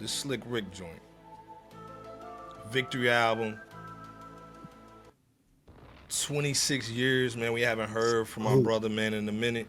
This Slick Rick joint. Victory album. 26 years, man. We haven't heard from our brother, man, in a minute.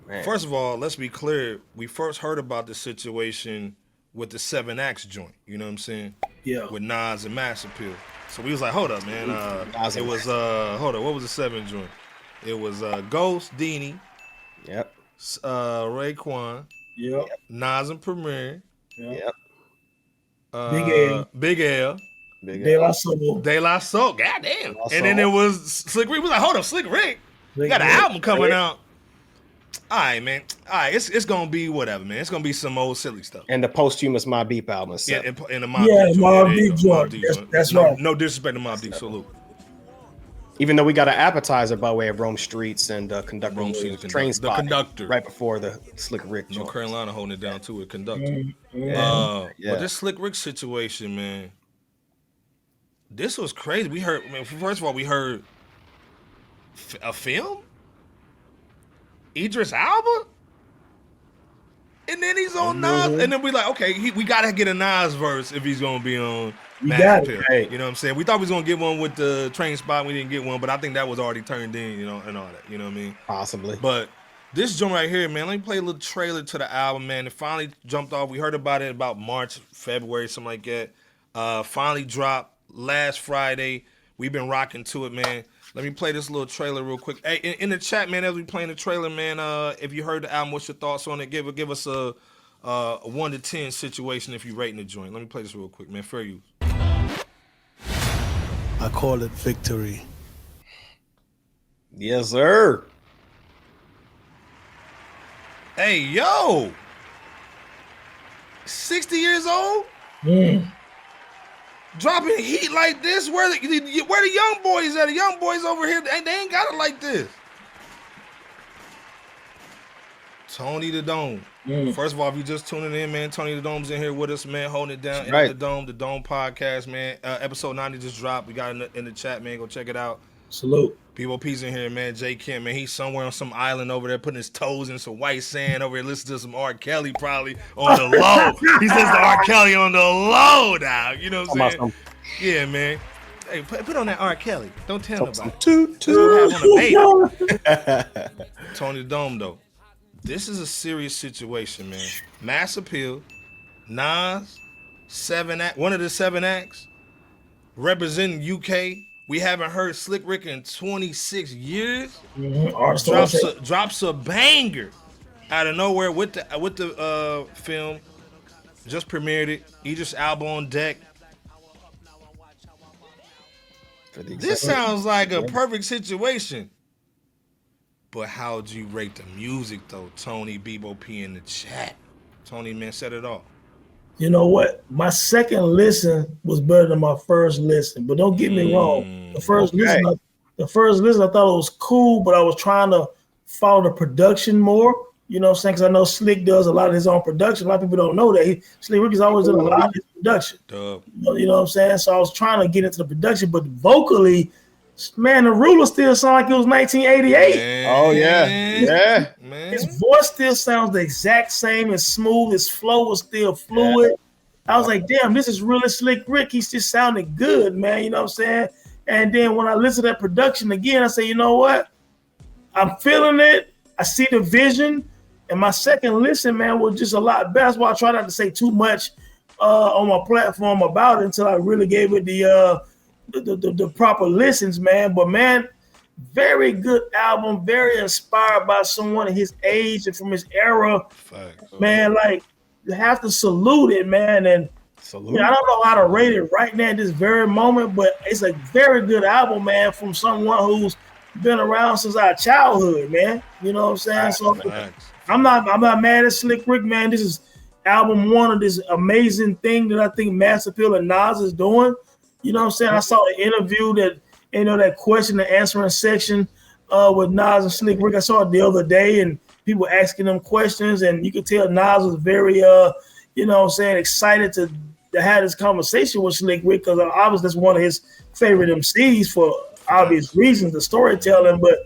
Man. First of all, let's be clear. We first heard about the situation with the 7 Acts joint. You know what I'm saying? Yeah. With Nas and Mass Appeal. So we was like, hold up, man. It was hold up. What was the 7 joint? It was Ghost, Deanie. Yep. Raekwon. Yep. Nas and Premier. Yep. Big L. De La Soul. Goddamn. And then it was Slick Rick. We was like, hold up, Slick Rick. We got an album coming out. All right, man. All right, it's gonna be whatever, man. It's gonna be some old silly stuff. And the posthumous Mobb Deep album. Yeah, and the Mobb Deep joint. That's right. No disrespect to Mobb Deep. Salute. Even though we got an appetizer by way of Rome Streets and Conductor, Train Spot, the Conductor, right before the Slick Rick. North Carolina holding it down too with Conductor. But this Slick Rick situation, man, this was crazy. We heard, man, first of all, we heard a film, Idris Elba, and then he's on Nas, and then we like, okay, we gotta get a Nas verse if he's gonna be on. You know what I'm saying? We thought we was gonna get one with the Train Spot. We didn't get one, but I think that was already turned in, you know, and all that. You know what I mean? Possibly. But this joint right here, man, let me play a little trailer to the album, man. It finally jumped off. We heard about it about March, February, something like that. Finally dropped last Friday. We've been rocking to it, man. Let me play this little trailer real quick. Hey, in the chat, man, as we playing the trailer, man, if you heard the album, what's your thoughts on it? Give us a 1 to 10 situation if you're rating the joint. Let me play this real quick, man. Fair use. I call it victory. Yes, sir. Hey, yo. 60 years old? Dropping heat like this? Where the young boys at? The young boys over here, they ain't got it like this. Tony the Dome. First of all, if you just tuning in, man, Tony the Dome's in here with us, man, holding it down. Right. The Dome podcast, man. Episode 90 just dropped. We got it in the chat, man. Go check it out. Salute. P.O.P's in here, man. J. Kent, man. He's somewhere on some island over there putting his toes in some white sand over here, listening to some R. Kelly probably on the low. He's listening to R. Kelly on the low now. You know what I'm saying? Yeah, man. Hey, put on that R. Kelly. Don't tell nobody. Tony the Dome, though. This is a serious situation, man. Mass Appeal, Nas, 7 Acts, one of the 7 Acts, representing UK. We haven't heard Slick Rick in 26 years. Drops a banger out of nowhere with the film. Just premiered it. Idris Elba on deck. This sounds like a perfect situation. But how'd you rate the music, though, Tony Bebo P in the chat? Tony, man, set it off. You know what? My second listen was better than my first listen. But don't get me wrong. The first listen, I thought it was cool, but I was trying to follow the production more. You know what I'm saying? Because I know Slick does a lot of his own production. A lot of people don't know that. Slick Rick is always in a lot of his production. You know what I'm saying? So I was trying to get into the production, but vocally, man, the Ruler still sounds like it was 1988. Man. Oh, yeah. Man. His voice still sounds the exact same, as smooth. His flow was still fluid. I was like, damn, this is really Slick Rick. He's just sounding good, man. You know what I'm saying? And then when I listen to that production again, I say, you know what? I'm feeling it. I see the vision. And my second listen, man, was just a lot better. That's why I try not to say too much on my platform about it until I really gave it the proper listens, man. But man, very good album, very inspired by someone of his age and from his era. Man, like, you have to salute it, man. And I don't know how to rate it right now at this very moment, but it's a very good album, man, from someone who's been around since our childhood, man. You know what I'm saying? So I'm not mad at Slick Rick, man. This is album one of this amazing thing that I think Mass Appeal and Nas is doing. You know what I'm saying? I saw an interview that, that question and answering section with Nas and Slick Rick. I saw it the other day, and people asking them questions, and you could tell Nas was very, excited to have this conversation with Slick Rick, because obviously that's one of his favorite MCs for obvious reasons, the storytelling. But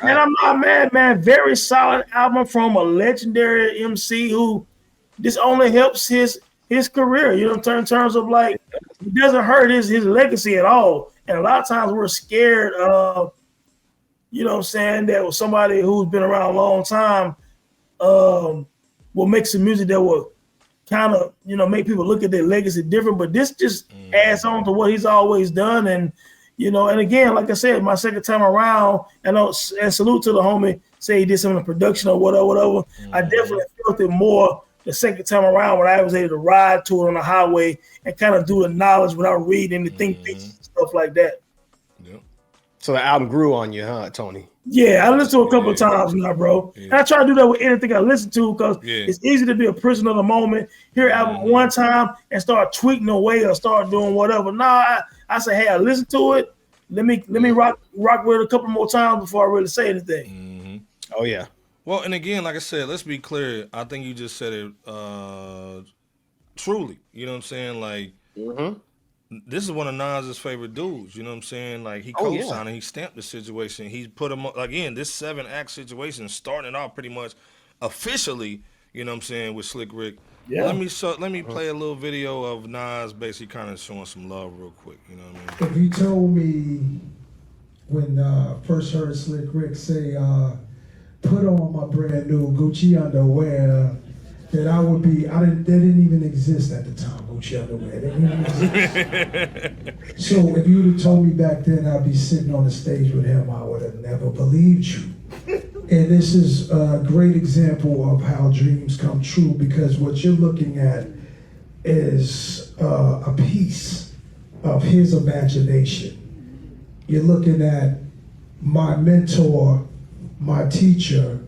man, I'm not mad, man. Very solid album from a legendary MC who this only helps his career. You know, in terms of like, it doesn't hurt his legacy at all. And a lot of times we're scared of, you know what I'm saying, that was somebody who's been around a long time will make some music that will kind of, you know, make people look at their legacy different. But this just adds on to what he's always done. And, you know, and again, like I said, my second time around, and salute to the homie, say he did some of the production or whatever. I definitely felt it more the second time around when I was able to ride to it on the highway and kind of do the knowledge without reading the think pieces and stuff like that. Yep. So the album grew on you, huh, Tony? Yeah, I listened to it a couple of times now, bro. Yeah. And I try to do that with anything I listen to because it's easy to be a prisoner of the moment, hear an album one time and start tweaking away or start doing whatever. Nah, I say, hey, I listen to it. Let me rock with it a couple more times before I really say anything. Oh, yeah. Well, and again, like I said, let's be clear. I think you just said it truly. You know what I'm saying? Like, this is one of Nas's favorite dudes. You know what I'm saying? Like, he co-signed and he stamped the situation. He put him, again, this 7-act situation starting off pretty much officially, you know what I'm saying, with Slick Rick. Yeah. Let me play a little video of Nas basically kind of showing some love real quick. You know what I mean? If you told me when first heard Slick Rick say, put on my brand new Gucci underwear, that I would be, they didn't even exist at the time, Gucci underwear. They didn't exist. So if you would have told me back then I'd be sitting on the stage with him, I would have never believed you. And this is a great example of how dreams come true, because what you're looking at is a piece of his imagination. You're looking at my mentor, my teacher,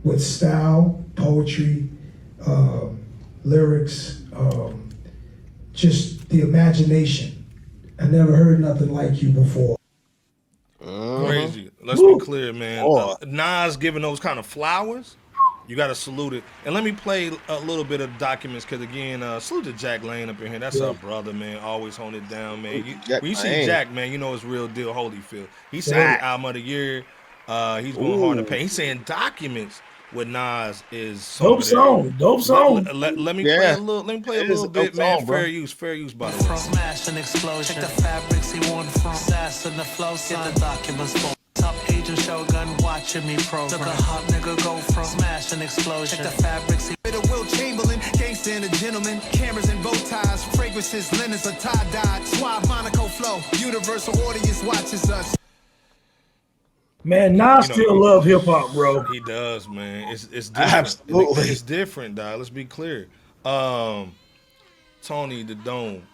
with style, poetry, lyrics, just the imagination. I never heard nothing like you before. Crazy. Let's be clear, man. Nas giving those kind of flowers, you got to salute it. And let me play a little bit of documents, because, again, salute to Jack Lane up in here. That's our brother, man. Always holding it down, man. When you see Jack, man, you know it's real deal Holyfield. He said album of the year. He's going hard to pay. He's saying documents with Nas is dope song. Let me play a little bit, man. Fair use, by the way. Smash and explosion. Check the fabrics he worn from. Sass in the flow, get the documents for. Top agent Shogun watching me program. Took a hot nigga go from smash and explosion. Check the fabrics he. Bit of Will Chamberlain, gangster and a gentleman. Cameras and bow ties, fragrances, linens are tie-dyed. Suave Monaco flow, universal audience watches us. Man, Nas still love hip hop, bro. He does, man. It's different. Absolutely. It's different, dog. Let's be clear. Tony the Dome.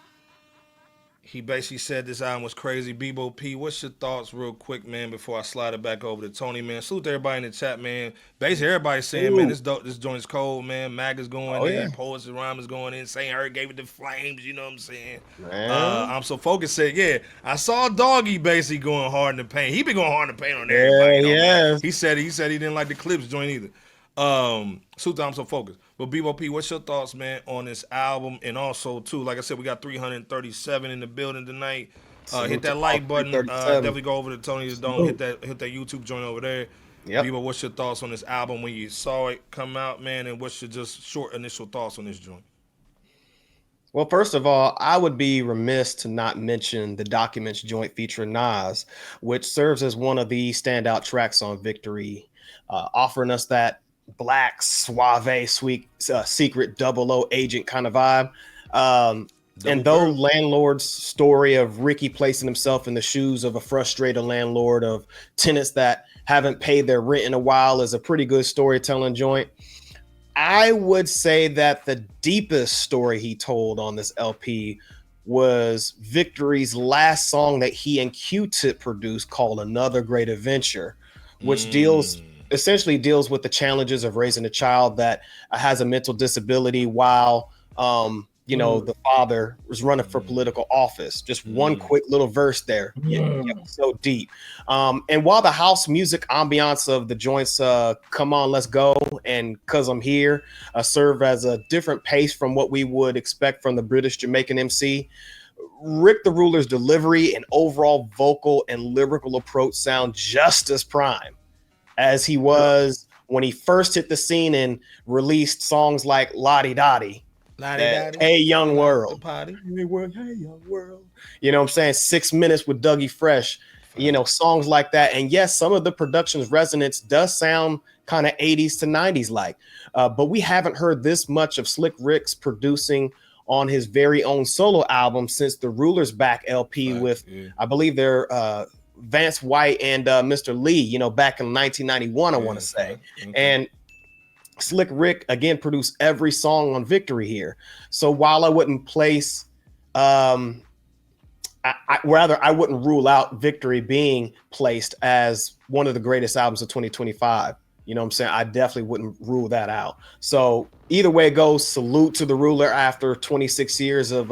He basically said this album was crazy. Bebo P, what's your thoughts real quick, man, before I slide it back over to Tony, man? Salute to everybody in the chat, man. Basically, everybody's saying, man, this joint's cold, man. Mag is going in. Poets and Rhyme is going in. Saying her gave it the flames, you know what I'm saying? I'm So Focused said, I saw Doggy basically going hard in the paint. He been going hard in the paint on everybody. He said he didn't like the Clips joint either. Salute to I'm So Focused. But Bebo P, what's your thoughts, man, on this album? And also, too, like I said, we got 337 in the building tonight. Hit that like button. Definitely go over to Tony the Dome. Hit that YouTube joint over there. Yep. Bebo, what's your thoughts on this album when you saw it come out, man? And what's your just short initial thoughts on this joint? Well, first of all, I would be remiss to not mention the Documents joint featuring Nas, which serves as one of the standout tracks on Victory, offering us that black, suave, sweet, secret 00 agent kind of vibe. And though Landlord's story of Ricky placing himself in the shoes of a frustrated landlord, of tenants that haven't paid their rent in a while, is a pretty good storytelling joint, I would say that the deepest story he told on this LP was Victory's last song that he and Q-Tip produced, called Another Great Adventure, which essentially deals with the challenges of raising a child that has a mental disability while, the father was running for political office. Just one quick little verse there. So deep. And while the house music ambiance of the joints, Come On, Let's Go, and Cause I'm Here, serve as a different pace from what we would expect from the British Jamaican MC, Rick the Ruler's delivery and overall vocal and lyrical approach sound just as prime as he was when he first hit the scene and released songs like Lottie Dottie, Hey Young World, Party. Hey Young World, you know what I'm saying? 6 Minutes with Dougie Fresh, you know, songs like that. And yes, some of the production's resonance does sound kind of 80s to 90s like, but we haven't heard this much of Slick Rick's producing on his very own solo album since the Rulers Back LP with, I believe they're Vance White and Mr. Lee, you know, back in 1991, I want to say. And Slick Rick again produced every song on Victory here. So while I wouldn't place, I wouldn't rule out Victory being placed as one of the greatest albums of 2025. You know what I'm saying? I definitely wouldn't rule that out. So either way it goes, salute to the Ruler after 26 years of,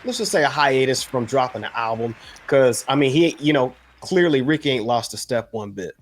let's just say a hiatus from dropping the album. Cause I mean, he, you know, clearly Ricky ain't lost a step one bit.